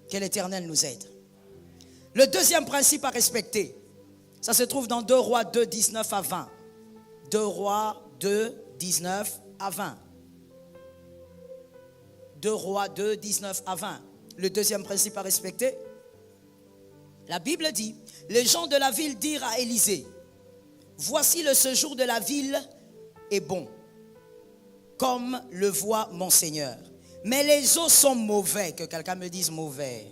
Que l'Éternel nous aide. Le deuxième principe à respecter, ça se trouve dans 2 Rois 2, 19 à 20. 2 Rois 2, 19 à 20. 2 Rois 2, 19 à 20. Le deuxième principe à respecter. La Bible dit, les gens de la ville dirent à Élisée, voici le séjour de la ville est bon, comme le voit mon Seigneur. Mais les eaux sont mauvais, que quelqu'un me dise mauvais.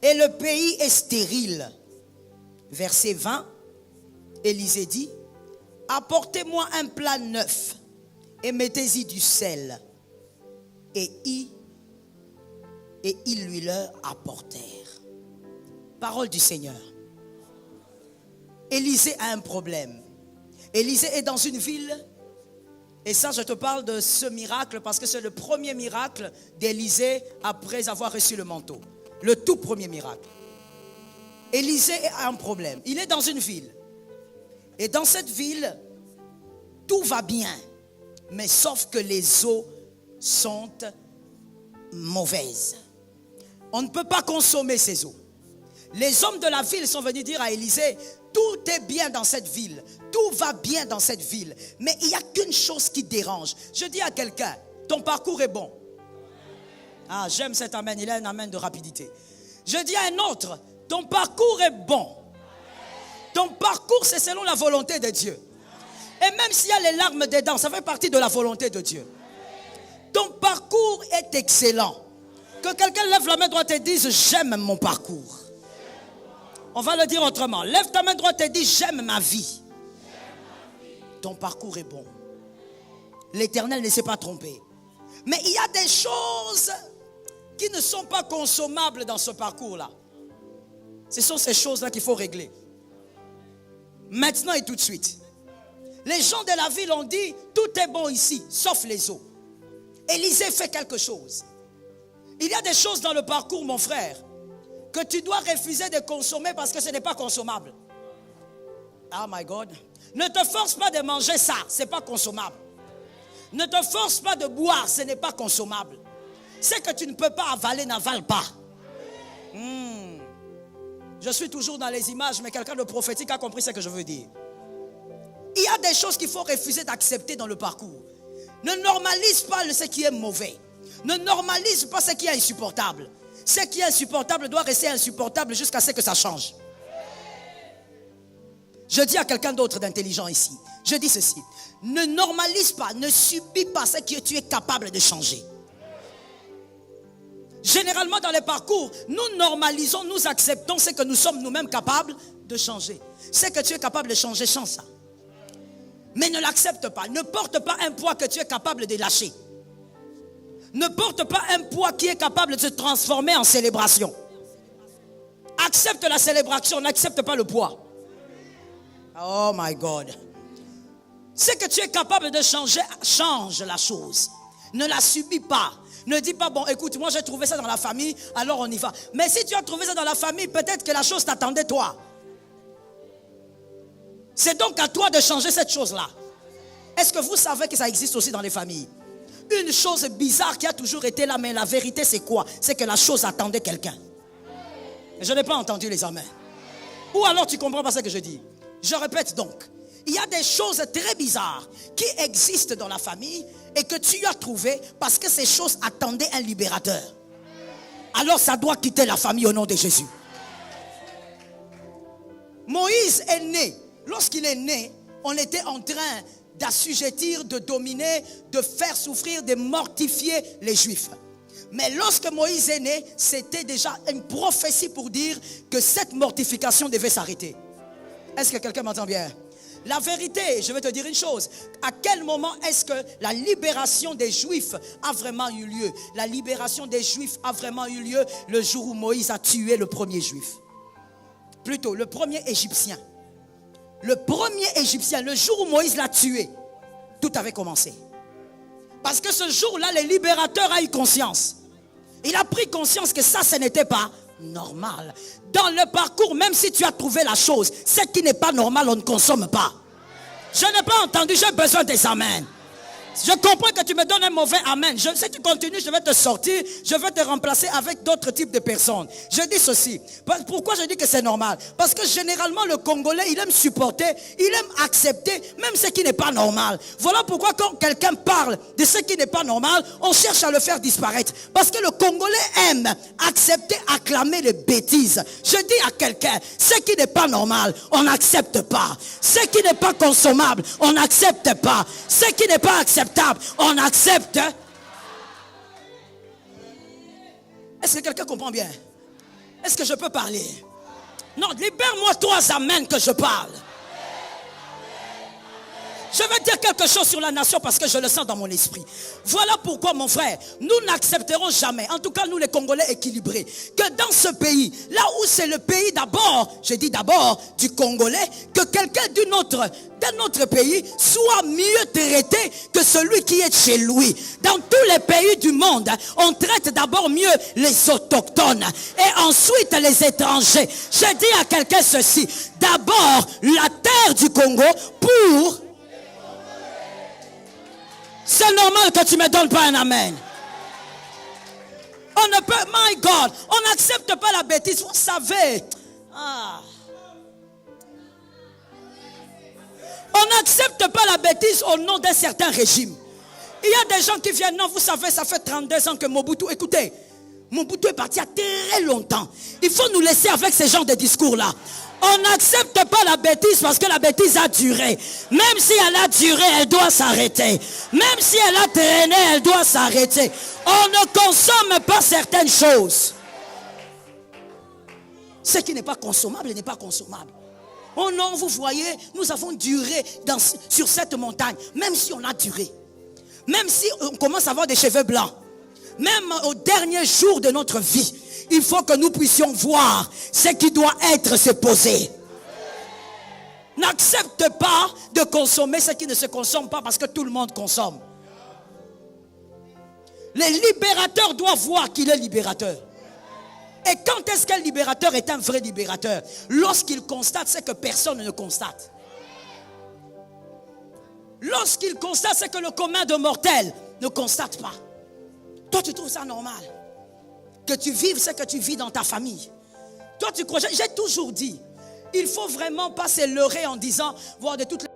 Et le pays est stérile. Verset 20, Élisée dit, apportez-moi un plat neuf et mettez-y du sel. Et ils lui leur apportèrent. Parole du Seigneur. Élisée a un problème. Élisée est dans une ville. Et ça, je te parle de ce miracle parce que c'est le premier miracle d'Élisée après avoir reçu le manteau. Le tout premier miracle. Élisée a un problème. Il est dans une ville. Et dans cette ville, tout va bien. Mais sauf que les eaux sont mauvaises. On ne peut pas consommer ces eaux. Les hommes de la ville sont venus dire à Élisée, tout est bien dans cette ville. Tout va bien dans cette ville. Mais il n'y a qu'une chose qui dérange. Je dis à quelqu'un, ton parcours est bon. Ah, j'aime cet amen. Il a un amen de rapidité. Je dis à un autre, ton parcours est bon. Ton parcours, c'est selon la volonté de Dieu. Et même s'il y a les larmes dedans, ça fait partie de la volonté de Dieu. Ton parcours est excellent. Que quelqu'un lève la main droite et dise, j'aime mon parcours. On va le dire autrement. Lève ta main droite et dis, j'aime ma vie. Ton parcours est bon. L'Éternel ne s'est pas trompé. Mais il y a des choses qui ne sont pas consommables dans ce parcours-là. Ce sont ces choses-là qu'il faut régler. Maintenant et tout de suite. Les gens de la ville ont dit, tout est bon ici, sauf les eaux. Élisée fait quelque chose. Il y a des choses dans le parcours, mon frère, que tu dois refuser de consommer parce que ce n'est pas consommable. Oh my God. Ne te force pas de manger ça, ce n'est pas consommable. Ne te force pas de boire, ce n'est pas consommable. Ce que tu ne peux pas avaler, n'avale pas. Je suis toujours dans les images, mais quelqu'un de prophétique a compris ce que je veux dire. Il y a des choses qu'il faut refuser d'accepter dans le parcours. Ne normalise pas ce qui est mauvais. Ne normalise pas ce qui est insupportable. Ce qui est insupportable doit rester insupportable jusqu'à ce que ça change. Je dis à quelqu'un d'autre d'intelligent ici, je dis ceci, ne normalise pas, ne subis pas ce que tu es capable de changer. Généralement dans les parcours, nous normalisons, nous acceptons ce que nous sommes nous-mêmes capables de changer. Ce que tu es capable de changer, change ça. Mais ne l'accepte pas, ne porte pas un poids que tu es capable de lâcher. Ne porte pas un poids qui est capable de se transformer en célébration. Accepte la célébration, n'accepte pas le poids. Oh my God. Ce que tu es capable de changer, change la chose. Ne la subis pas. Ne dis pas, bon écoute, moi j'ai trouvé ça dans la famille, alors on y va. Mais si tu as trouvé ça dans la famille, peut-être que la chose t'attendait toi. C'est donc à toi de changer cette chose-là. Est-ce que vous savez que ça existe aussi dans les familles? Une chose bizarre qui a toujours été là, mais la vérité c'est quoi? C'est que la chose attendait quelqu'un. Je n'ai pas entendu les amens. Ou alors tu comprends pas ce que je dis. Je répète donc. Il y a des choses très bizarres qui existent dans la famille et que tu as trouvé parce que ces choses attendaient un libérateur. Alors ça doit quitter la famille au nom de Jésus. Moïse est né. Lorsqu'il est né, on était en train d'assujettir, de dominer, de faire souffrir, de mortifier les Juifs. Mais lorsque Moïse est né, c'était déjà une prophétie pour dire que cette mortification devait s'arrêter. Est-ce que quelqu'un m'entend bien? La vérité, je vais te dire une chose. À quel moment est-ce que la libération des Juifs a vraiment eu lieu? La libération des Juifs a vraiment eu lieu le jour où Moïse a tué le premier Juif. Plutôt, le premier Égyptien. Le premier Égyptien, le jour où Moïse l'a tué, tout avait commencé. Parce que ce jour-là, le libérateur a eu conscience. Il a pris conscience que ça, ce n'était pas normal. Dans le parcours, même si tu as trouvé la chose, ce qui n'est pas normal, on ne consomme pas. Je n'ai pas entendu, j'ai besoin des amens. Je comprends que tu me donnes un mauvais amen. Si tu continues, je vais te sortir, je vais te remplacer avec d'autres types de personnes. Je dis ceci. Pourquoi je dis que c'est normal? Parce que généralement, le Congolais, il aime supporter, il aime accepter même ce qui n'est pas normal. Voilà pourquoi quand quelqu'un parle de ce qui n'est pas normal, on cherche à le faire disparaître. Parce que le Congolais aime accepter, acclamer les bêtises. Je dis à quelqu'un, ce qui n'est pas normal, on n'accepte pas. Ce qui n'est pas consommable, on n'accepte pas. Ce qui n'est pas acceptable, on accepte. Est-ce que quelqu'un comprend bien? Est-ce que je peux parler? Non, libère-moi 3 amens que je parle. Je vais dire quelque chose sur la nation parce que je le sens dans mon esprit. Voilà pourquoi, mon frère, nous n'accepterons jamais, en tout cas nous les Congolais équilibrés, que dans ce pays, là où c'est le pays d'abord, je dis d'abord du Congolais, que quelqu'un d'un autre pays soit mieux traité que celui qui est chez lui. Dans tous les pays du monde, on traite d'abord mieux les autochtones et ensuite les étrangers. Je dis à quelqu'un ceci, d'abord la terre du Congo pour... C'est normal que tu ne me donnes pas un amen. On ne peut, my God, on n'accepte pas la bêtise. Vous savez, on n'accepte pas la bêtise au nom d'un certain régime. Il y a des gens qui viennent, non, vous savez, ça fait 32 ans que Mobutu, écoutez, Mobutu est parti il y a très longtemps. Il faut nous laisser avec ce genre de discours-là. On n'accepte pas la bêtise parce que la bêtise a duré. Même si elle a duré, elle doit s'arrêter. Même si elle a traîné, elle doit s'arrêter. On ne consomme pas certaines choses. Ce qui n'est pas consommable n'est pas consommable. Oh non, vous voyez, nous avons duré sur cette montagne. Même si on a duré. Même si on commence à avoir des cheveux blancs. Même au dernier jour de notre vie. Il faut que nous puissions voir ce qui doit être se poser. N'accepte pas de consommer ce qui ne se consomme pas parce que tout le monde consomme. Le libérateur doit voir qu'il est libérateur. Et quand est-ce qu'un libérateur est un vrai libérateur? Lorsqu'il constate ce que personne ne constate. Lorsqu'il constate ce que le commun de mortels ne constate pas. Toi, tu trouves ça normal? Que tu vives ce que tu vis dans ta famille. Toi, tu crois, j'ai toujours dit, il faut vraiment pas se leurrer en disant, voir de toutes les...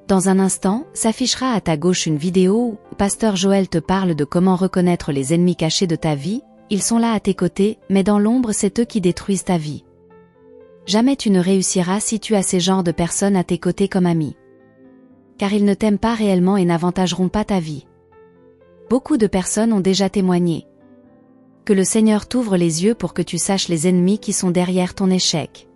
Dans un instant, s'affichera à ta gauche une vidéo où Pasteur Joël te parle de comment reconnaître les ennemis cachés de ta vie. Ils sont là à tes côtés, mais dans l'ombre, c'est eux qui détruisent ta vie. Jamais tu ne réussiras si tu as ces genres de personnes à tes côtés comme amis. Car ils ne t'aiment pas réellement et n'avantageront pas ta vie. Beaucoup de personnes ont déjà témoigné. Que le Seigneur t'ouvre les yeux pour que tu saches les ennemis qui sont derrière ton échec.